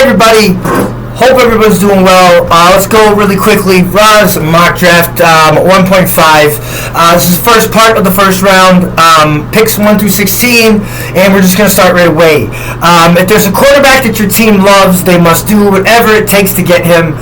everybody. Hope everyone's doing well. Let's go really quickly. RAH'S mock draft 1.5. This is the first part of the first round. Picks 1 through 16, and we're just going to start right away. If there's a quarterback that your team loves, they must do whatever it takes to get him.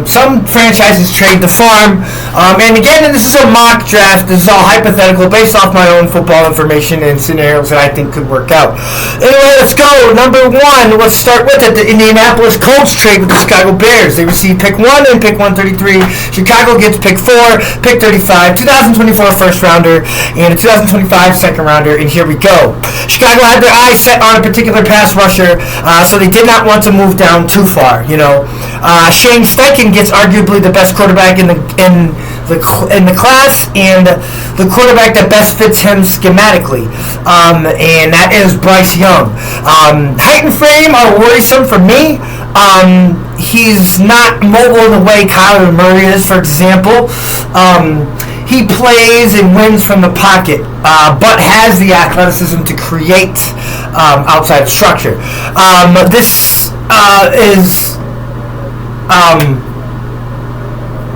Some franchises trade the farm. And again, this is a mock draft. This is all hypothetical based off my own football information and scenarios that I think could work out. Anyway, let's go. Number 1, let's start with it. The Indianapolis Colts trade with the Chicago Bears. They receive pick 1 and pick 133. Chicago gets pick 4, pick 35, 2024 first rounder, and a 2025 second rounder, and here we go. Chicago had their eyes set on a particular pass rusher, so they did not want to move down too far, Shane Steichen gets arguably the best quarterback in the class, and the quarterback that best fits him schematically, and that is Bryce Young. Height and frame are worrisome for me. He's not mobile in the way Kyler Murray is, for example. He plays and wins from the pocket, but has the athleticism to create outside of structure. This is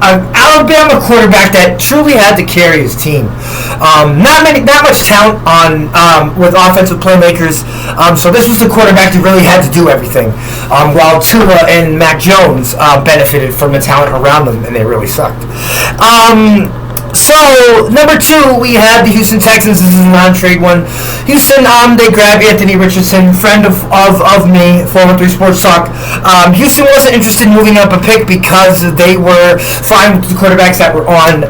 an Alabama quarterback that truly had to carry his team. Not much talent with offensive playmakers. So this was the quarterback that really had to do everything. While Tua and Mac Jones benefited from the talent around them, and they really sucked. So, number 2, we have the Houston Texans. This is a non-trade one. Houston, they grab Anthony Richardson, friend of me, 413 Sports Talk. Houston wasn't interested in moving up a pick because they were fine with the quarterbacks that were on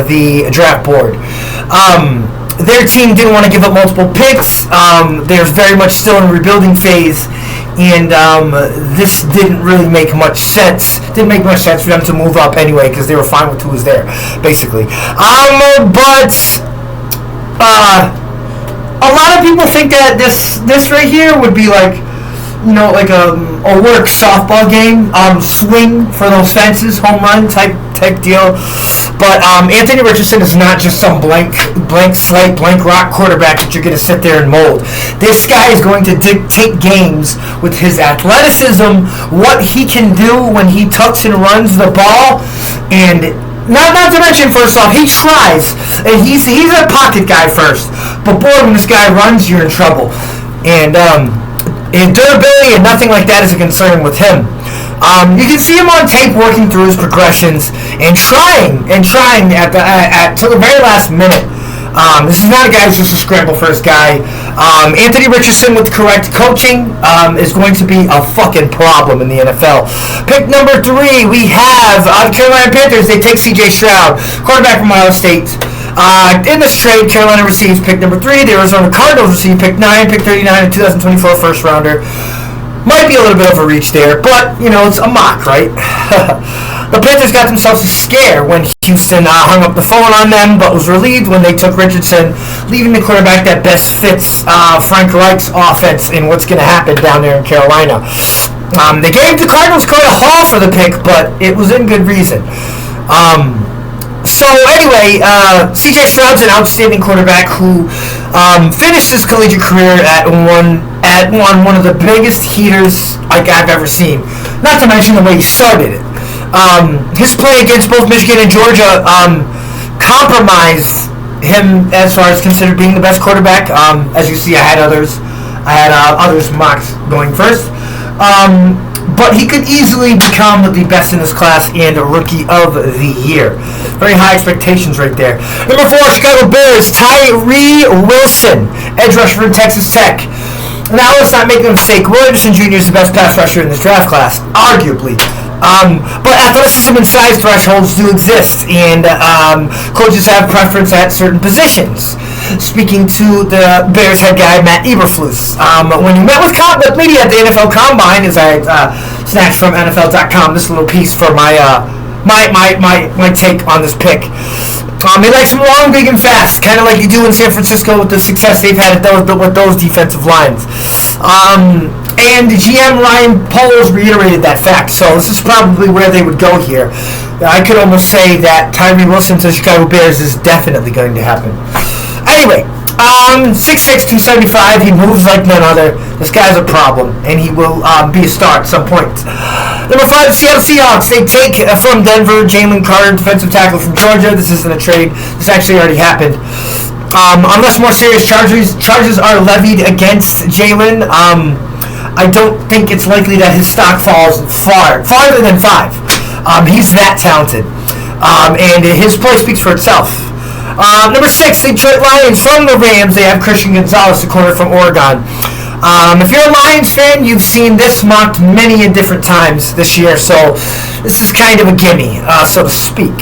the draft board. Their team didn't want to give up multiple picks. They're very much still in a rebuilding phase. And this didn't really make much sense. Didn't make much sense for them to move up anyway because they were fine with who was there, basically. But a lot of people think that this right here would be like, like a work softball game, swing for those fences, home run type deal. But Anthony Richardson is not just some blank slate, blank rock quarterback that you're going to sit there and mold. This guy is going to dictate games with his athleticism, what he can do when he tucks and runs the ball, and not to mention, first off, he tries, and he's a pocket guy first. But boy, when this guy runs, you're in trouble. And durability and nothing like that is a concern with him. You can see him on tape working through his progressions and trying till the very last minute. This is not a guy who's just a scramble first guy. Anthony Richardson with correct coaching is going to be a fucking problem in the NFL. Pick number 3, we have the Carolina Panthers. They take C.J. Stroud, quarterback from Ohio State. In this trade, Carolina receives pick number 3. The Arizona Cardinals receive pick 9, pick 39, and 2024 first rounder. Might be a little bit of a reach there, but, it's a mock, right? The Panthers got themselves a scare when Houston hung up the phone on them, but was relieved when they took Richardson, leaving the quarterback that best fits Frank Reich's offense and what's going to happen down there in Carolina. They gave the Cardinals quite a haul for the pick, but it was in good reason. So anyway, C.J. Stroud's an outstanding quarterback who finished his collegiate career at one of the biggest heaters like I've ever seen. Not to mention the way he started it. His play against both Michigan and Georgia compromised him as far as considered being the best quarterback. As you see, I had others mocked going first. But he could easily become the best in his class and a rookie of the year. Very high expectations right there. Number 4, Chicago Bears, Tyree Wilson, edge rusher from Texas Tech. Now let's not make a mistake. Will Anderson Jr. is the best pass rusher in this draft class, arguably. But athleticism and size thresholds do exist, and coaches have preference at certain positions. Speaking to the Bears head guy, Matt Eberflus. When he met with me at the NFL Combine, as I snatched from NFL.com this little piece for my take on this pick. He likes them long, big, and fast, kind of like you do in San Francisco with the success they've had with those defensive lines. And GM Ryan Poles reiterated that fact, so this is probably where they would go here. I could almost say that Tyree Wilson to the Chicago Bears is definitely going to happen. Anyway, 6'6", 275. He moves like none other. This guy's a problem, and he will be a star at some point. Number 5, Seattle Seahawks. They take from Denver Jalen Carter, defensive tackle from Georgia. This isn't a trade. This actually already happened. Unless more serious charges are levied against Jalen, I don't think it's likely that his stock falls farther than 5. He's that talented, and his play speaks for itself. Number 6, Detroit Lions. From the Rams, they have Christian Gonzalez, the corner from Oregon. If you're a Lions fan, you've seen this mocked many and different times this year, so this is kind of a gimme, so to speak.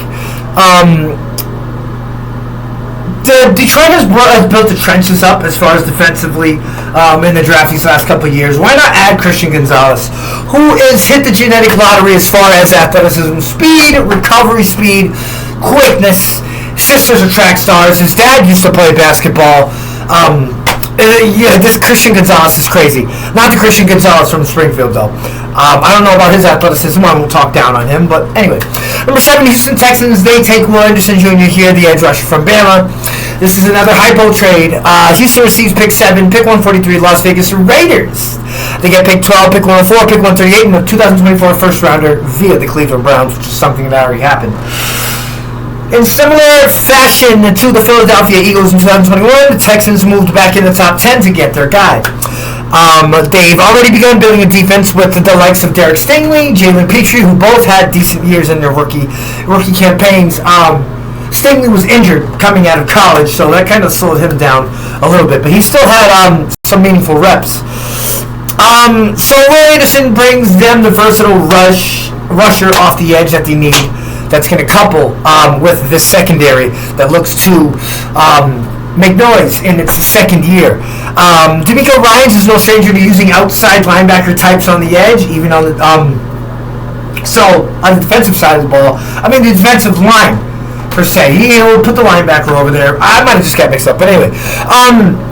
Detroit has built the trenches up as far as defensively in the draft these last couple of years. Why not add Christian Gonzalez, who has hit the genetic lottery as far as athleticism, speed, recovery speed, quickness. Sisters are track stars. His dad used to play basketball. This Christian Gonzalez is crazy. Not the Christian Gonzalez from Springfield, though. I don't know about his athleticism. I won't talk down on him, but anyway. Number 7, Houston Texans. They take Will Anderson Jr. here, the edge rusher from Bama. This is another hypo trade. Houston receives pick 7, pick 143, Las Vegas Raiders. They get pick 12, pick 104, pick 138, and the 2024 first rounder via the Cleveland Browns, which is something that already happened. In similar fashion to the Philadelphia Eagles in 2021, the Texans moved back in the top 10 to get their guy. They've already begun building a defense with the likes of Derek Stingley, Jalen Petrie, who both had decent years in their rookie campaigns. Stingley was injured coming out of college, so that kind of slowed him down a little bit, but he still had some meaningful reps. So Will Anderson brings them the versatile rusher off the edge that they need. That's going to couple with this secondary that looks to make noise in its second year. D'Amico Ryans is no stranger to using outside linebacker types on the edge, even on the so on the defensive side of the ball. I mean the defensive line per se. He'll put the linebacker over there. I might have just got mixed up, but anyway,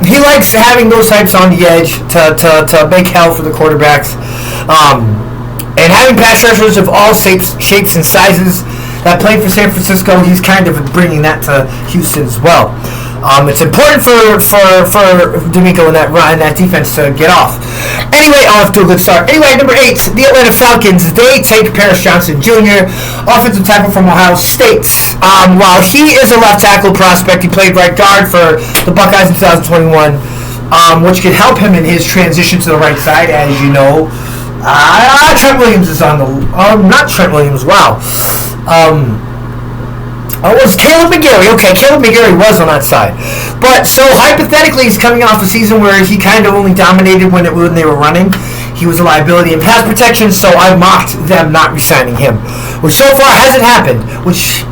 he likes having those types on the edge to make hell for the quarterbacks. And having pass rushers of all shapes and sizes that played for San Francisco, he's kind of bringing that to Houston as well. It's important for D'Amico in that defense to get off. Anyway, off to a good start. Anyway, number 8, the Atlanta Falcons. They take Paris Johnson Jr., offensive tackle from Ohio State. While he is a left tackle prospect, he played right guard for the Buckeyes in 2021, which could help him in his transition to the right side, as you know. Trent Williams is on the... not Trent Williams, wow. It was Caleb McGarry. Okay, Caleb McGarry was on that side. But, so, hypothetically, he's coming off a season where he kind of only dominated when they were running. He was a liability in pass protection, so I mocked them not re-signing him. Which so far hasn't happened, which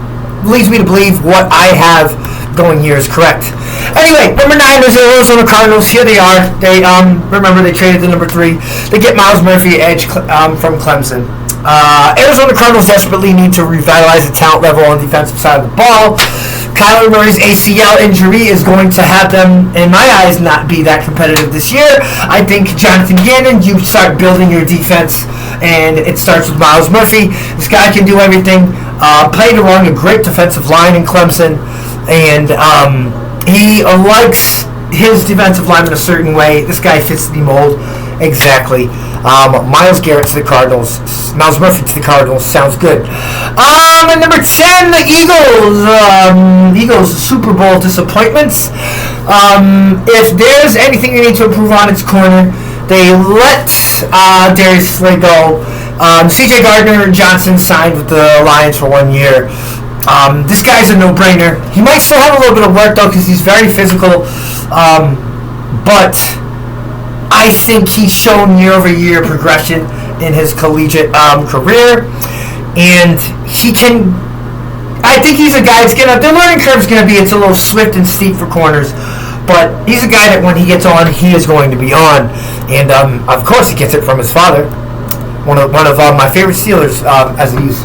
leads me to believe what I have going here is correct. Anyway, number 9 is the Arizona Cardinals. Here they are. They remember they traded the number 3. They get Miles Murphy, edge from Clemson. Arizona Cardinals desperately need to revitalize the talent level on the defensive side of the ball. Kyler Murray's ACL injury is going to have them, in my eyes, not be that competitive this year. I think Jonathan Gannon, you start building your defense, and it starts with Miles Murphy. This guy can do everything. Played along a great defensive line in Clemson, and he likes his defensive lineman a certain way. This guy fits the mold exactly. Myles Garrett to the Cardinals. Miles Murphy to the Cardinals. Sounds good. And number 10, the Eagles. Eagles Super Bowl disappointments. If there's anything they need to improve on, it's corner. They let Darius Slay go. C.J. Gardner-Johnson signed with the Lions for 1 year. This guy's a no-brainer. He might still have a little bit of work, though, because he's very physical. But I think he's shown year-over-year progression in his collegiate career. And he can... I think he's a guy that's going to... The learning curve's going to be... It's a little swift and steep for corners. But he's a guy that when he gets on, he is going to be on. And, of course, he gets it from his father. One of my favorite Steelers as a youth.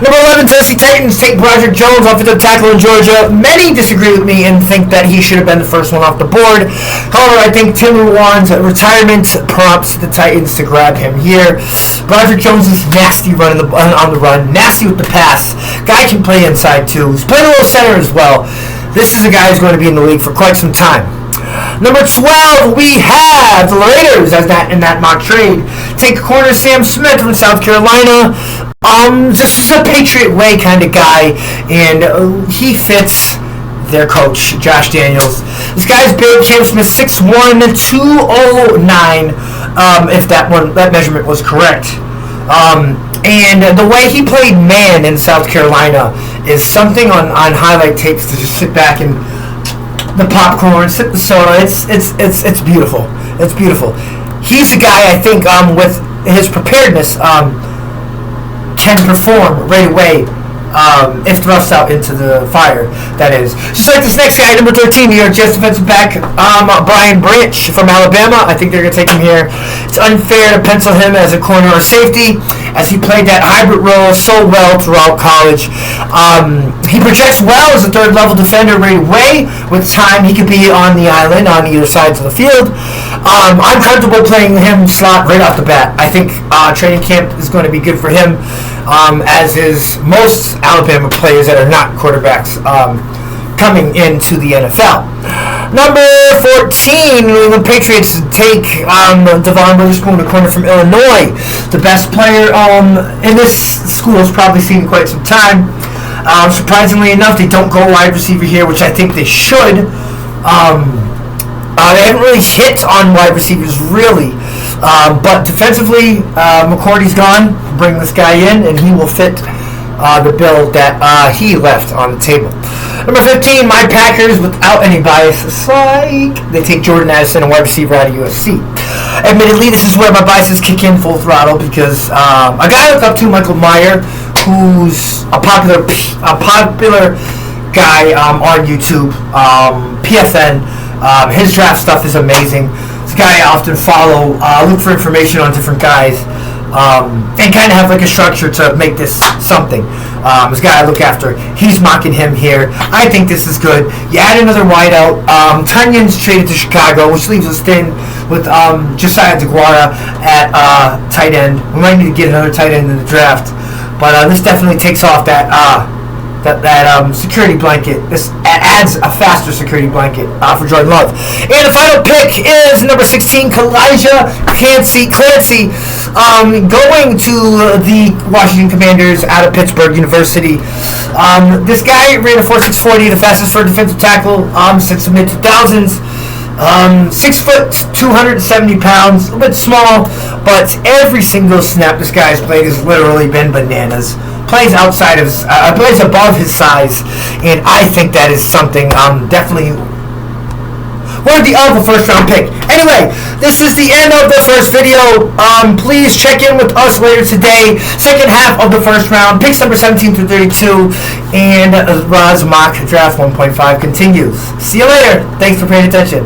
Number 11, Tennessee Titans take Broderick Jones, offensive tackle in Georgia. Many disagree with me and think that he should have been the first one off the board. However, I think Tim Ruan's retirement prompts the Titans to grab him here. Broderick Jones is nasty on the run, nasty with the pass. Guy can play inside too. He's playing a little center as well. This is a guy who's going to be in the league for quite some time. Number 12, we have the Raiders as that in that mock trade. Take corner Sam Smith from South Carolina. Just as a Patriot way kind of guy, and he fits their coach, Josh Daniels. This guy's big. Cam Smith, 6'1", 209, if that measurement was correct. And the way he played man in South Carolina is something on highlight tapes to just sit back and the popcorn, sip the soda. It's beautiful. It's beautiful. He's a guy I think with his preparedness can perform right away if thrust out into the fire. That is just like this next guy, number 13, New York Jets defensive back, Brian Branch from Alabama. I think they're gonna take him here. It's unfair to pencil him as a corner or safety, as he played that hybrid role so well throughout college. He projects well as a third-level defender right away. With time, he could be on the island on either sides of the field. I'm comfortable playing him slot right off the bat. I think training camp is going to be good for him, as is most Alabama players that are not quarterbacks coming into the NFL. Number 14, the Patriots take Devon Witherspoon, a corner from Illinois. The best player in this school has probably seen quite some time. Surprisingly enough, they don't go wide receiver here, which I think they should. They haven't really hit on wide receivers, really. But defensively, McCourty's gone. Bring this guy in, and he will fit the bill that he left on the table. Number 15, my Packers, without any bias, they take Jordan Addison, a wide receiver out of USC. Admittedly, this is where my biases kick in full throttle, because a guy I look up to, Michael Meyer, who's a popular guy on YouTube, PFN. His draft stuff is amazing. This guy I often follow, look for information on different guys, and kind of have like a structure to make this something. This guy I look after, he's mocking him here. I think this is good. You add another wideout. Tunyon's traded to Chicago, which leaves us thin with Josiah DeGuara at tight end. We might need to get another tight end in the draft, but this definitely takes off that security blanket. This adds a faster security blanket for Jordan Love. And the final pick is number 16, Kalijah Clancy, going to the Washington Commanders out of Pittsburgh University. This guy ran a 4.640, the fastest for a defensive tackle since the mid-2000s. 6 foot, 270 pounds, a little bit small, but every single snap this guy's played has literally been bananas. Plays plays above his size, and I think that is something definitely worthy of a first-round pick. Anyway, this is the end of the first video. Please check in with us later today. Second half of the first round, picks number 17 through 32, and RAH'S mock draft 1.5 continues. See you later. Thanks for paying attention.